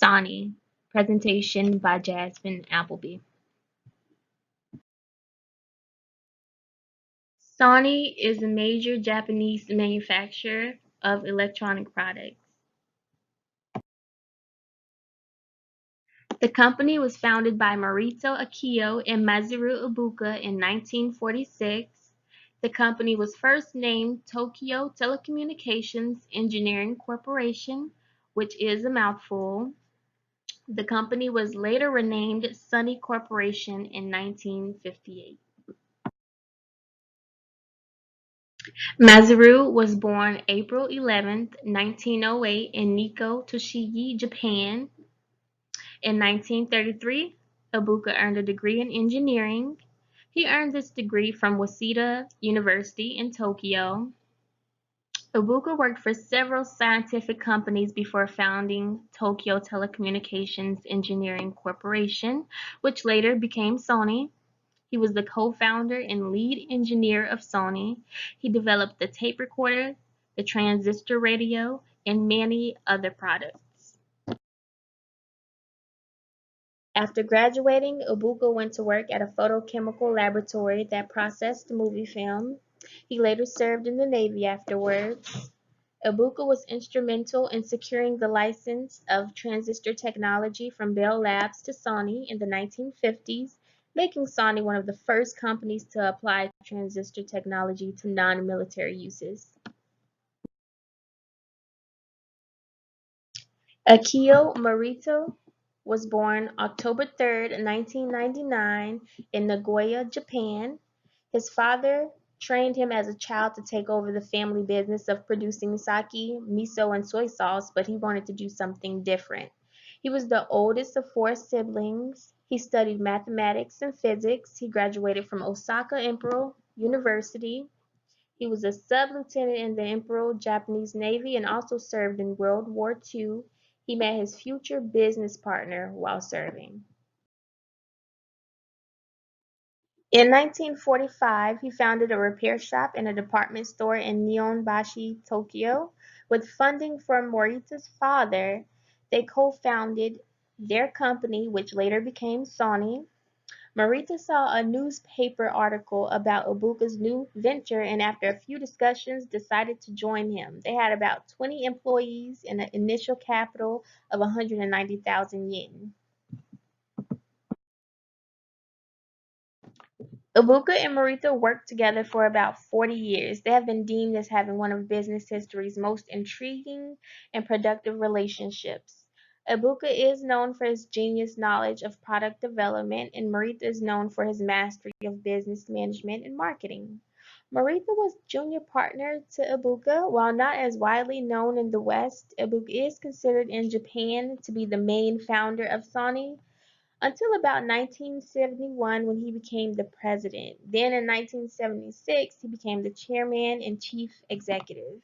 Sony Presentation by Jasmine Appleby. Sony is a major Japanese manufacturer of electronic products. The company was founded by Morito Akio and Masaru Ibuka in 1946. The company was first named Tokyo Telecommunications Engineering Corporation, which is a mouthful. The company was later renamed Sony Corporation in 1958. Masaru was born April 11, 1908 in Nikko, Tochigi, Japan. In 1933, Ibuka earned a degree in engineering. He earned this degree from Waseda University in Tokyo. Ibuka worked for several scientific companies before founding Tokyo Telecommunications Engineering Corporation, which later became Sony. He was the co-founder and lead engineer of Sony. He developed the tape recorder, the transistor radio, and many other products. After graduating, Ibuka went to work at a photochemical laboratory that processed movie film. He later served in the Navy afterwards. Ibuka was instrumental in securing the license of transistor technology from Bell Labs to Sony in the 1950s, making Sony one of the first companies to apply transistor technology to non-military uses. Akio Morita was born October 3, 1999 in Nagoya, Japan. His father trained him as a child to take over the family business of producing sake, miso, and soy sauce, but he wanted to do something different. He was the oldest of four siblings. He studied mathematics and physics. He graduated from Osaka Imperial University. He was a sub-lieutenant in the Imperial Japanese Navy and also served in World War II. He met his future business partner while serving. In 1945, he founded a repair shop and a department store in Nihonbashi, Tokyo. With funding from Morita's father, they co-founded their company, which later became Sony. Morita saw a newspaper article about Ibuka's new venture and after a few discussions decided to join him. They had about 20 employees and an initial capital of 190,000 yen. Ibuka and Morita worked together for about 40 years. They have been deemed as having one of business history's most intriguing and productive relationships. Ibuka is known for his genius knowledge of product development, and Morita is known for his mastery of business management and marketing. Morita was junior partner to Ibuka. While not as widely known in the West, Ibuka is considered in Japan to be the main founder of Sony until about 1971 when he became the president. Then in 1976, he became the chairman and chief executive.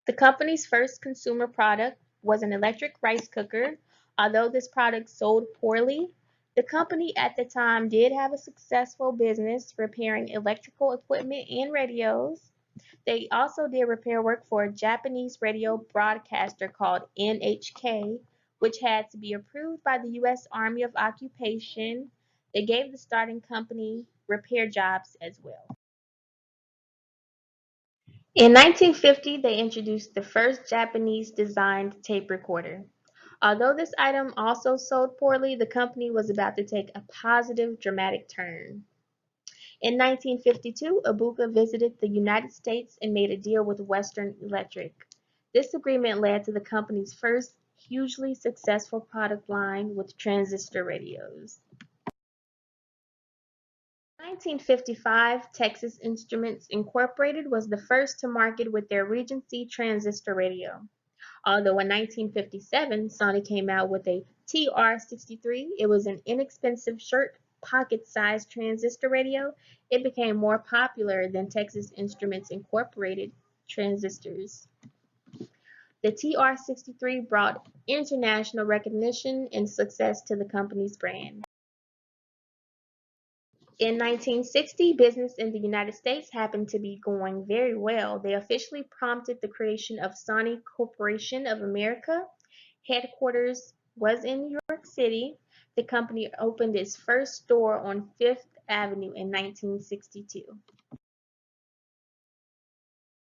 The company's first consumer product was an electric rice cooker. Although this product sold poorly, the company at the time did have a successful business repairing electrical equipment and radios. They also did repair work for a Japanese radio broadcaster called NHK, which had to be approved by the U.S. Army of Occupation. They gave the starting company repair jobs as well. In 1950, they introduced the first Japanese-designed tape recorder. Although this item also sold poorly, the company was about to take a positive, dramatic turn. In 1952, Ibuka visited the United States and made a deal with Western Electric. This agreement led to the company's first hugely successful product line with transistor radios. In 1955, Texas Instruments Incorporated was the first to market with their Regency transistor radio. Although in 1957, Sony came out with a TR-63, it was an inexpensive shirt pocket-sized transistor radio. It became more popular than Texas Instruments Incorporated transistors. The TR-63 brought international recognition and success to the company's brand. In 1960, business in the United States happened to be going very well. They officially prompted the creation of Sony Corporation of America. Headquarters was in New York City. The company opened its first store on Fifth Avenue in 1962.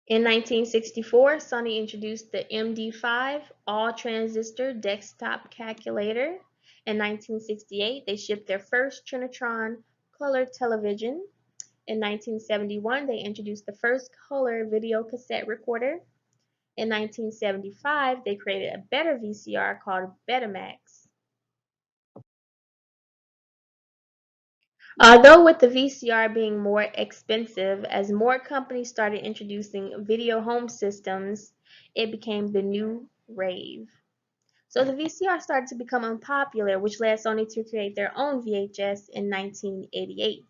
In 1964, Sony introduced the MD5 all-transistor desktop calculator. In 1968, they shipped their first Trinitron color television. In 1971, they introduced the first color video cassette recorder. In 1975, they created a better VCR called Betamax. Although with the VCR being more expensive, as more companies started introducing video home systems, it became the new rave. So the VCR started to become unpopular, which led Sony to create their own VHS in 1988.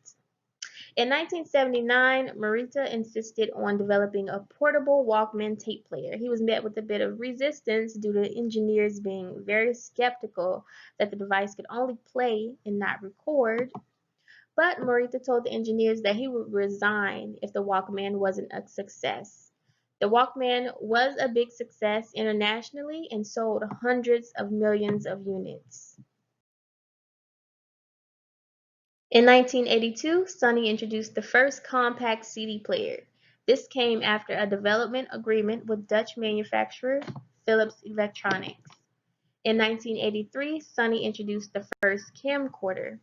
In 1979, Morita insisted on developing a portable Walkman tape player. He was met with a bit of resistance due to engineers being very skeptical that the device could only play and not record. But Morita told the engineers that he would resign if the Walkman wasn't a success. The Walkman was a big success internationally and sold hundreds of millions of units. In 1982, Sony introduced the first compact CD player. This came after a development agreement with Dutch manufacturer Philips Electronics. In 1983, Sony introduced the first camcorder.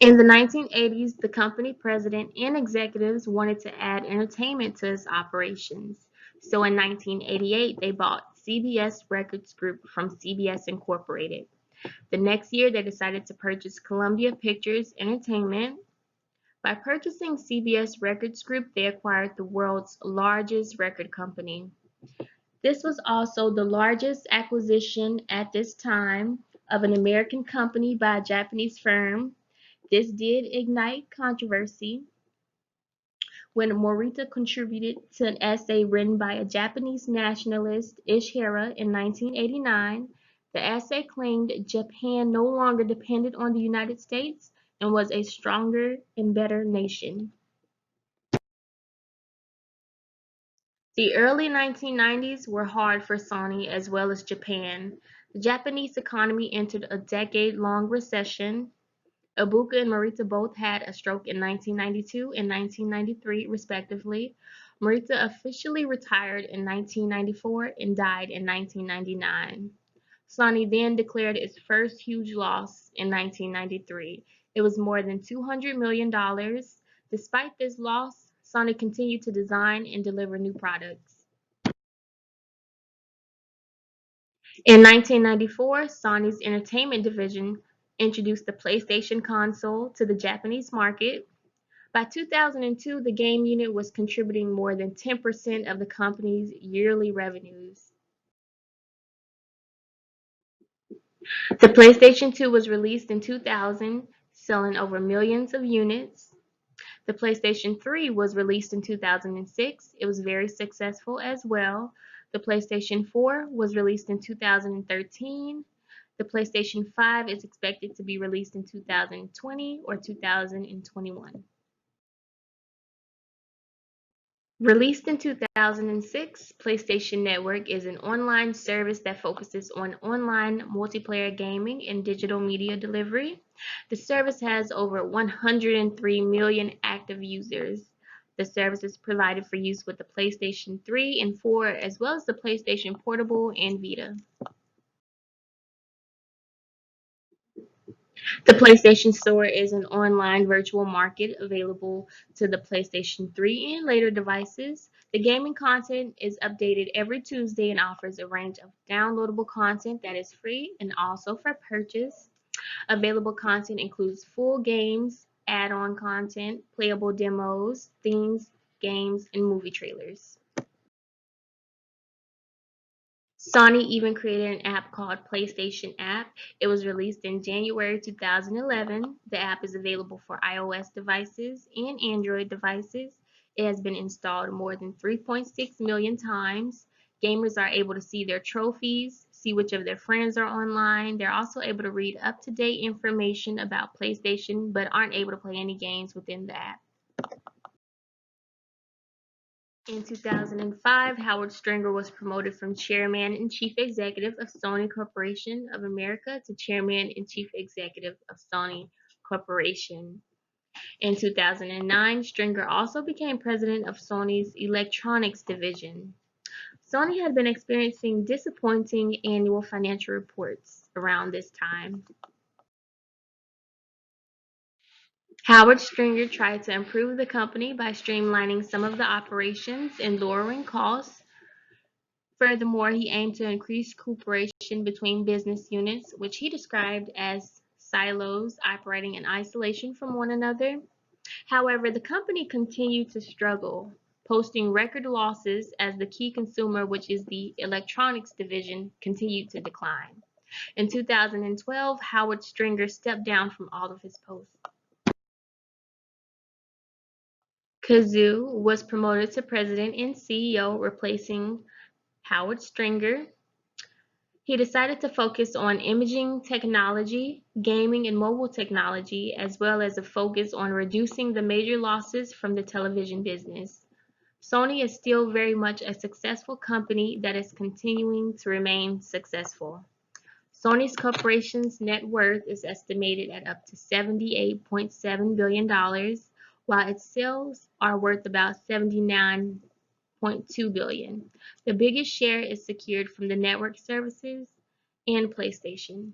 In the 1980s, the company president and executives wanted to add entertainment to its operations. So in 1988, they bought CBS Records Group from CBS Incorporated. The next year, they decided to purchase Columbia Pictures Entertainment. By purchasing CBS Records Group, they acquired the world's largest record company. This was also the largest acquisition at this time of an American company by a Japanese firm. This did ignite controversy when Morita contributed to an essay written by a Japanese nationalist, Ishihara, in 1989. The essay claimed Japan no longer depended on the United States and was a stronger and better nation. The early 1990s were hard for Sony as well as Japan. The Japanese economy entered a decade-long recession. Ibuka and Morita both had a stroke in 1992 and 1993, respectively. Morita officially retired in 1994 and died in 1999. Sony then declared its first huge loss in 1993. It was more than $200 million. Despite this loss, Sony continued to design and deliver new products. In 1994, Sony's entertainment division introduced the PlayStation console to the Japanese market. By 2002, the game unit was contributing more than 10% of the company's yearly revenues. The PlayStation 2 was released in 2000, selling over millions of units. The PlayStation 3 was released in 2006. It was very successful as well. The PlayStation 4 was released in 2013. The PlayStation 5 is expected to be released in 2020 or 2021. Released in 2006, PlayStation Network is an online service that focuses on online multiplayer gaming and digital media delivery. The service has over 103 million active users. The service is provided for use with the PlayStation 3 and 4, as well as the PlayStation Portable and Vita. The PlayStation Store is an online virtual market available to the PlayStation 3 and later devices. The gaming content is updated every Tuesday and offers a range of downloadable content that is free and also for purchase. Available content includes full games, add-on content, playable demos, themes, games, and movie trailers. Sony even created an app called PlayStation App. It was released in January 2011. The app is available for iOS devices and Android devices. It has been installed more than 3.6 million times. Gamers are able to see their trophies, see which of their friends are online. They're also able to read up-to-date information about PlayStation, but aren't able to play any games within the app. In 2005, Howard Stringer was promoted from Chairman and Chief Executive of Sony Corporation of America to Chairman and Chief Executive of Sony Corporation. In 2009, Stringer also became president of Sony's electronics division. Sony had been experiencing disappointing annual financial reports around this time. Howard Stringer tried to improve the company by streamlining some of the operations and lowering costs. Furthermore, he aimed to increase cooperation between business units, which he described as silos operating in isolation from one another. However, the company continued to struggle, posting record losses as the key consumer, which is the electronics division, continued to decline. In 2012, Howard Stringer stepped down from all of his posts. Kazoo was promoted to president and CEO, replacing Howard Stringer. He decided to focus on imaging technology, gaming, and mobile technology, as well as a focus on reducing the major losses from the television business. Sony is still very much a successful company that is continuing to remain successful. Sony's corporation's net worth is estimated at up to $78.7 billion, while its sales are worth about $79.2 billion. The biggest share is secured from the network services and PlayStation.